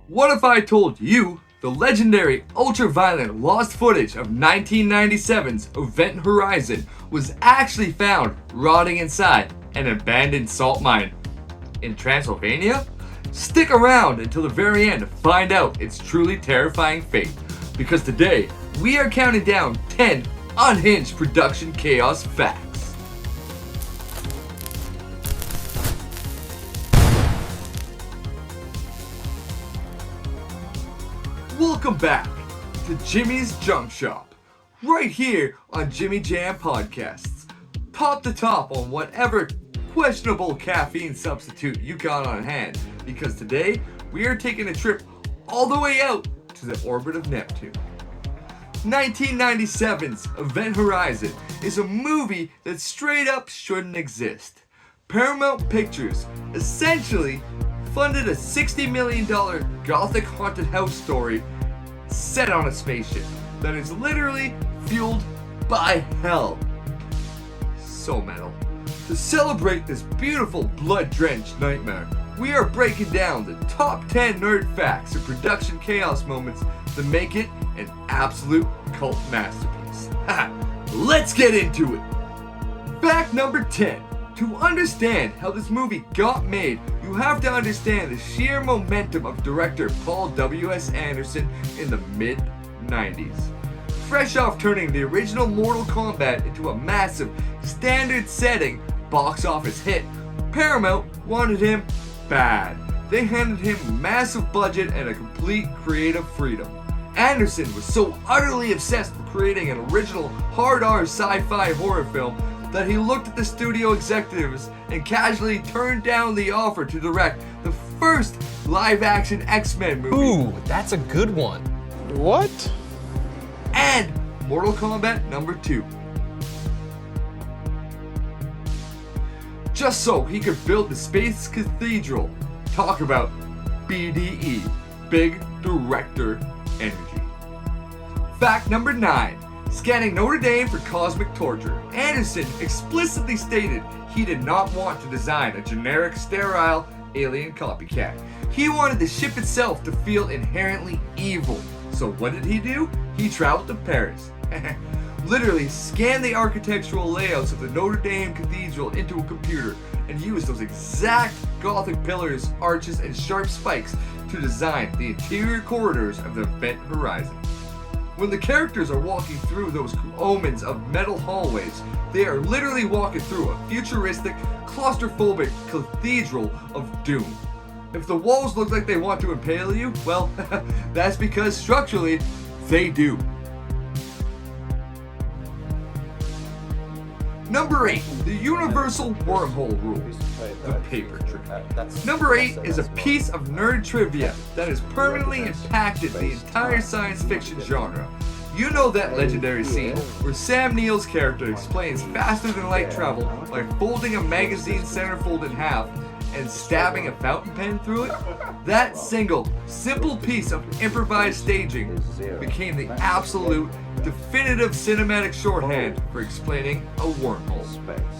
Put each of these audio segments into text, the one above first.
What if I told you the legendary ultra-violent lost footage of 1997's Event Horizon was actually found rotting inside an abandoned salt mine in Transylvania? Stick around until the very end to find out its truly terrifying fate, because today we are counting down 10 unhinged production chaos facts. Welcome back to Jimmy's Junk Shop, right here on JimmyJamz Podcasts. Top to top on whatever questionable caffeine substitute you got on hand, because today we are taking a trip all the way out to the orbit of Neptune. 1997's Event Horizon is a movie that straight up shouldn't exist. Paramount Pictures essentially funded a $60 million gothic haunted house story set on a spaceship that is literally fueled by hell. So metal. To celebrate this beautiful blood-drenched nightmare, we are breaking down the top 10 nerd facts and production chaos moments that make it an absolute cult masterpiece. Let's get into it! Fact number 10. To understand how this movie got made, you have to understand the sheer momentum of director Paul W.S. Anderson in the mid-90s. Fresh off turning the original Mortal Kombat into a massive, standard-setting box office hit, Paramount wanted him bad. They handed him a massive budget and a complete creative freedom. Anderson was so utterly obsessed with creating an original hard-R sci-fi horror film that he looked at the studio executives and casually turned down the offer to direct the first live-action X-Men movie. Ooh, that's a good one. What? And Mortal Kombat number 2. Just so he could build the Space Cathedral. Talk about BDE, Big Director Energy. Fact number 9. Scanning Notre Dame for cosmic torture. Anderson explicitly stated he did not want to design a generic, sterile alien copycat. He wanted the ship itself to feel inherently evil. So what did he do? He traveled to Paris. Literally scanned the architectural layouts of the Notre Dame Cathedral into a computer and used those exact Gothic pillars, arches, and sharp spikes to design the interior corridors of the Event Horizon. When the characters are walking through those omens of metal hallways, they are literally walking through a futuristic, claustrophobic cathedral of doom. If the walls look like they want to impale you, well, that's because structurally, they do. Number 8, the universal wormhole rule, the paper trick. Number 8 is a piece of nerd trivia that has permanently impacted the entire science fiction genre. You know that legendary scene where Sam Neill's character explains faster than light travel by folding a magazine centerfold in half and stabbing a fountain pen through it? That single, simple piece of improvised staging became the absolute, definitive cinematic shorthand for explaining a wormhole.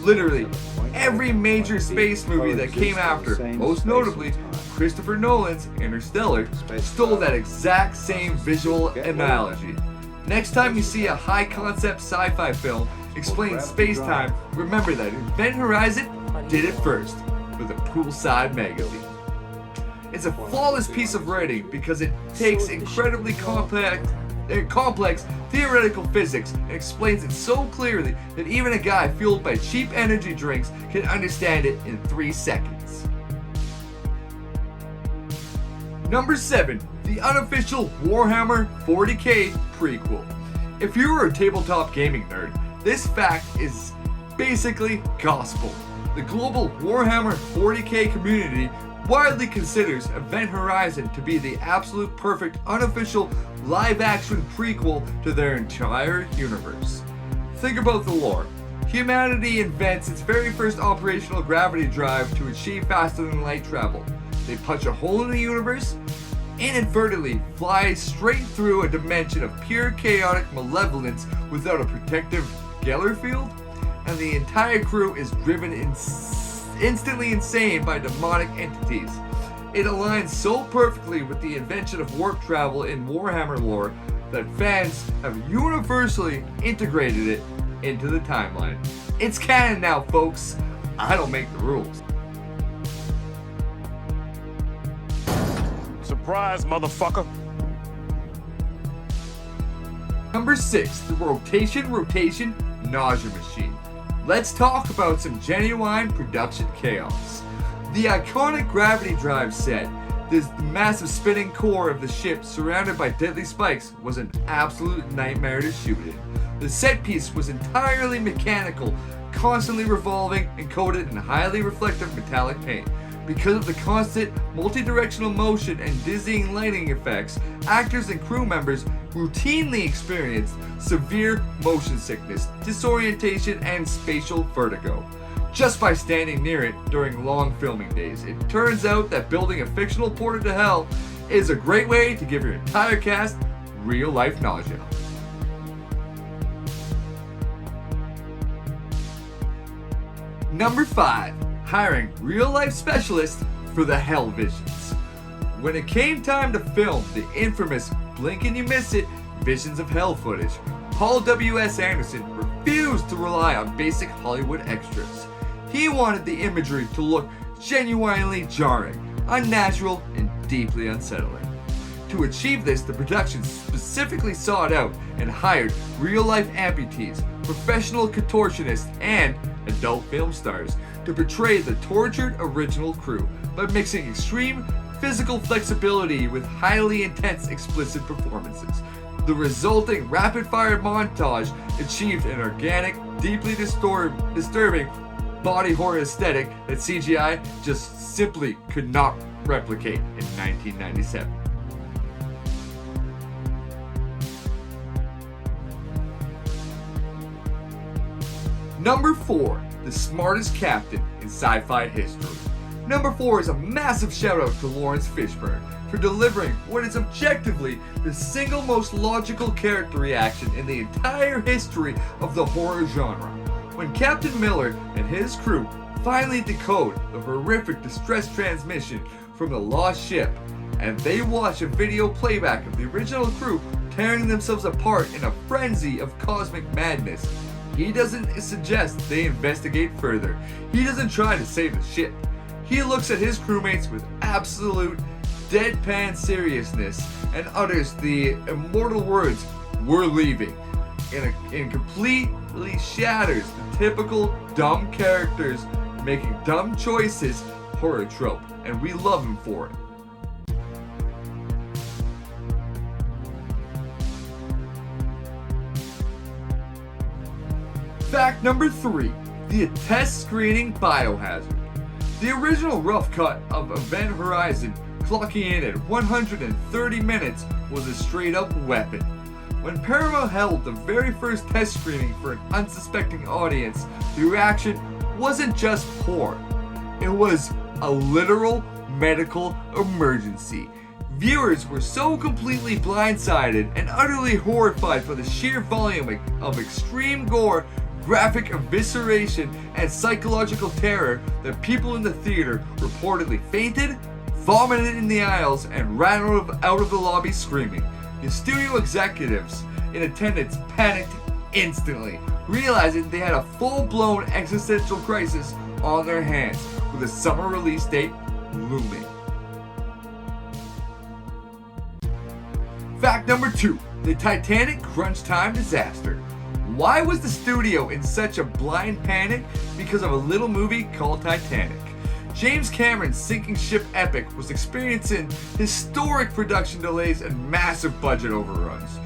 Literally, every major space movie that came after, most notably Christopher Nolan's Interstellar, stole that exact same visual analogy. Next time you see a high-concept sci-fi film explain space-time, remember that Event Horizon did it first with a poolside magazine. It's a flawless piece of writing because it takes incredibly complex theoretical physics and explains it so clearly that even a guy fueled by cheap energy drinks can understand it in 3 seconds. Number 7, the unofficial Warhammer 40k prequel. If you were a tabletop gaming nerd, this fact is basically gospel. The global Warhammer 40k community widely considers Event Horizon to be the absolute perfect unofficial live-action prequel to their entire universe. Think about the lore. Humanity invents its very first operational gravity drive to achieve faster than light travel. They punch a hole in the universe, inadvertently fly straight through a dimension of pure chaotic malevolence without a protective Geller field, and the entire crew is driven instantly insane by demonic entities. It aligns so perfectly with the invention of warp travel in Warhammer lore that fans have universally integrated it into the timeline. It's canon now, folks. I don't make the rules. Surprise, motherfucker. Number 6, the rotation nausea machine. Let's talk about some genuine production chaos. The iconic gravity drive set, this massive spinning core of the ship surrounded by deadly spikes, was an absolute nightmare to shoot in. The set piece was entirely mechanical, constantly revolving and coated in highly reflective metallic paint. Because of the constant multi-directional motion and dizzying lighting effects, actors and crew members routinely experienced severe motion sickness, disorientation, and spatial vertigo just by standing near it during long filming days. It turns out that building a fictional portal to hell is a great way to give your entire cast real-life nausea. Number 5. Hiring real-life specialists for the Hell Visions. When it came time to film the infamous blink and you miss it Visions of Hell footage, Paul W.S. Anderson refused to rely on basic Hollywood extras. He wanted the imagery to look genuinely jarring, unnatural, and deeply unsettling. To achieve this, the production specifically sought out and hired real-life amputees, professional contortionists, and adult film stars to portray the tortured original crew by mixing extreme physical flexibility with highly intense explicit performances. The resulting rapid-fire montage achieved an organic, deeply disturbing body horror aesthetic that CGI just simply could not replicate in 1997. Number 4, the smartest captain in sci-fi history. Number 4 is a massive shout out to Lawrence Fishburne for delivering what is objectively the single most logical character reaction in the entire history of the horror genre. When Captain Miller and his crew finally decode the horrific distress transmission from the lost ship, and they watch a video playback of the original crew tearing themselves apart in a frenzy of cosmic madness, he doesn't suggest they investigate further. He doesn't try to save the ship. He looks at his crewmates with absolute deadpan seriousness and utters the immortal words, "We're leaving," and completely shatters the typical dumb characters making dumb choices horror trope, and we love him for it. Fact number 3, the test screening biohazard. The original rough cut of Event Horizon, clocking in at 130 minutes, was a straight up weapon. When Paramount held the very first test screening for an unsuspecting audience, the reaction wasn't just poor. It was a literal medical emergency. Viewers were so completely blindsided and utterly horrified by the sheer volume of extreme gore, graphic evisceration, and psychological terror that people in the theater reportedly fainted, vomited in the aisles, and ran out of the lobby screaming. The studio executives in attendance panicked instantly, realizing they had a full-blown existential crisis on their hands, with a summer release date looming. Fact number 2, the Titanic crunch time disaster. Why was the studio in such a blind panic? Because of a little movie called Titanic. James Cameron's sinking ship epic was experiencing historic production delays and massive budget overruns,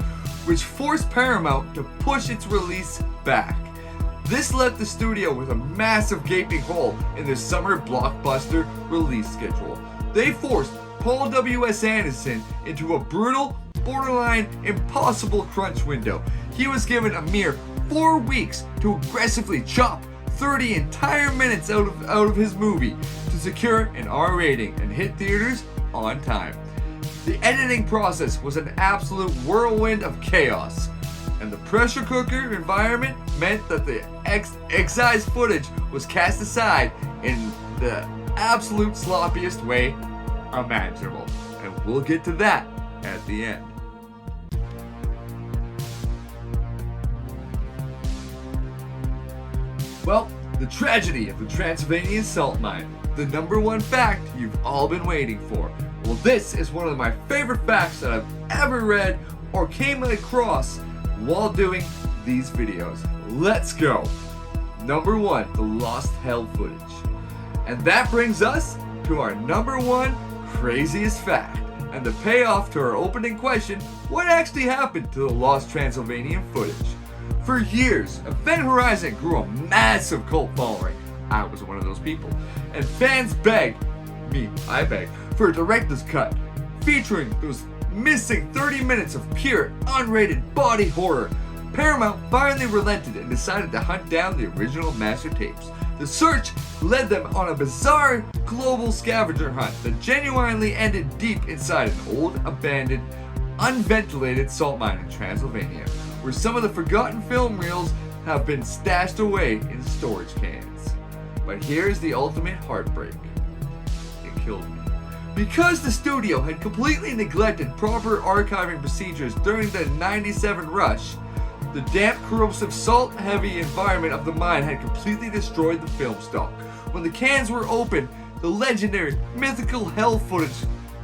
which forced Paramount to push its release back. This left the studio with a massive gaping hole in their summer blockbuster release schedule. They forced Paul W.S. Anderson into a brutal, borderline impossible crunch window. He was given a mere 4 weeks to aggressively chop 30 entire minutes out of his movie to secure an R rating and hit theaters on time. The editing process was an absolute whirlwind of chaos, and the pressure cooker environment meant that the excised footage was cast aside in the absolute sloppiest way imaginable. And we'll get to that at the end. Well, the tragedy of the Transylvanian salt mine. The number one fact you've all been waiting for. Well, this is one of my favorite facts that I've ever read or came across while doing these videos. Let's go. Number one, the lost hell footage. And that brings us to our number one craziest fact. And the payoff to our opening question, what actually happened to the lost Transylvanian footage? For years, Event Horizon grew a massive cult following. I was one of those people. And fans begged, I begged, for a director's cut, featuring those missing 30 minutes of pure, unrated body horror. Paramount finally relented and decided to hunt down the original master tapes. The search led them on a bizarre global scavenger hunt that genuinely ended deep inside an old, abandoned, unventilated salt mine in Transylvania, where some of the forgotten film reels have been stashed away in storage cans. But here's the ultimate heartbreak. It killed me. Because the studio had completely neglected proper archiving procedures during the '97 rush, the damp, corrosive, salt-heavy environment of the mine had completely destroyed the film stock. When the cans were opened, the legendary, mythical hell footage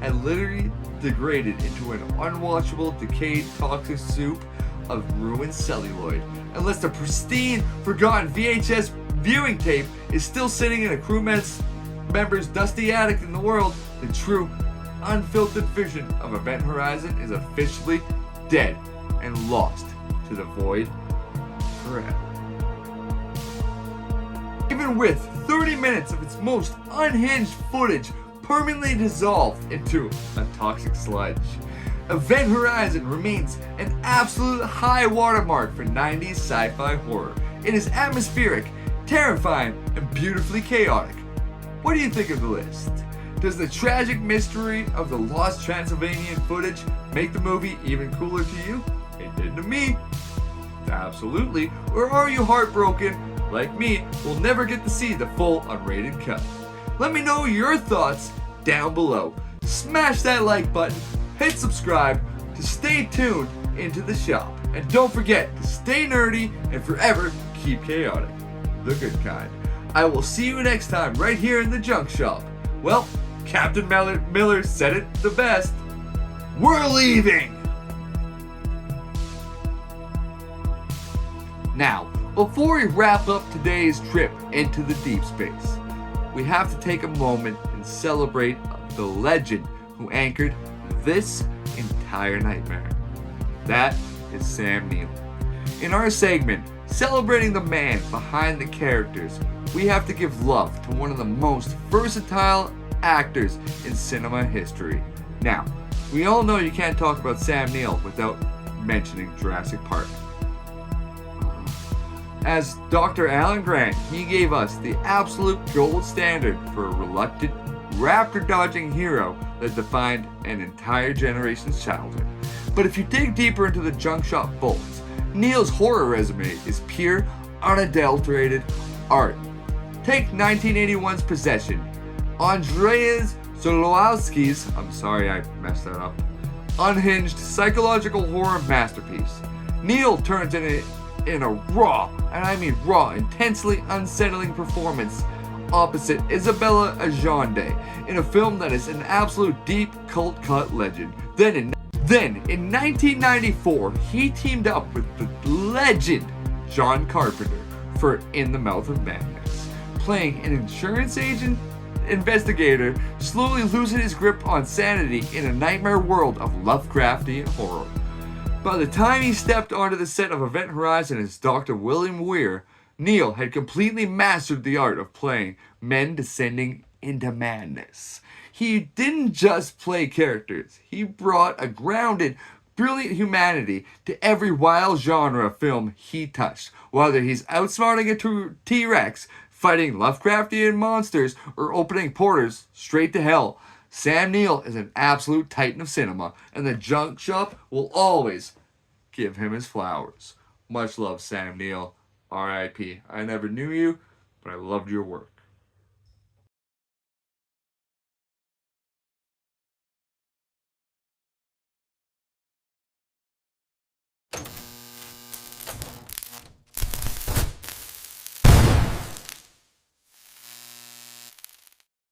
had literally degraded into an unwatchable, decayed, toxic soup of ruined celluloid. Unless the pristine, forgotten VHS viewing tape is still sitting in a crew member's dusty attic in the world, the true, unfiltered vision of Event Horizon is officially dead and lost to the void forever. Even with 30 minutes of its most unhinged footage permanently dissolved into a toxic sludge, Event Horizon remains an absolute high watermark for 90s sci-fi horror. It is atmospheric, terrifying, and beautifully chaotic. What do you think of the list? Does the tragic mystery of the lost Transylvanian footage make the movie even cooler to you? It did to me. Absolutely. Or are you heartbroken, like me, will never get to see the full unrated cut? Let me know your thoughts down below. Smash that like button, hit subscribe to stay tuned into the shop. And don't forget to stay nerdy and forever keep chaotic. The good kind. I will see you next time right here in the junk shop. Well, Captain Miller said it the best. We're leaving! Now, before we wrap up today's trip into the deep space, we have to take a moment and celebrate the legend who anchored this entire nightmare. That is Sam Neill. In our segment, celebrating the man behind the characters, we have to give love to one of the most versatile actors in cinema history. Now, we all know you can't talk about Sam Neill without mentioning Jurassic Park. As Dr. Alan Grant, he gave us the absolute gold standard for a reluctant, raptor-dodging hero that defined an entire generation's childhood. But if you dig deeper into the junk shop vaults, Neill's horror resume is pure, unadulterated art. Take 1981's Possession, Andrzej Zulawski's, I'm sorry I messed that up, unhinged psychological horror masterpiece. Neill turns in a raw, and I mean raw, intensely unsettling performance opposite Isabella Allende in a film that is an absolute deep cult cut legend. Then in 1994, he teamed up with the legend John Carpenter for In the Mouth of Madness, playing an insurance agent investigator slowly losing his grip on sanity in a nightmare world of Lovecraftian horror. By the time he stepped onto the set of Event Horizon as Dr. William Weir, Neill had completely mastered the art of playing men descending into madness. He didn't just play characters, he brought a grounded, brilliant humanity to every wild genre of film he touched. Whether he's outsmarting a T-Rex, fighting Lovecraftian monsters, or opening portals straight to hell, Sam Neill is an absolute titan of cinema, and the junk shop will always give him his flowers. Much love, Sam Neill. R.I.P. I never knew you, but I loved your work.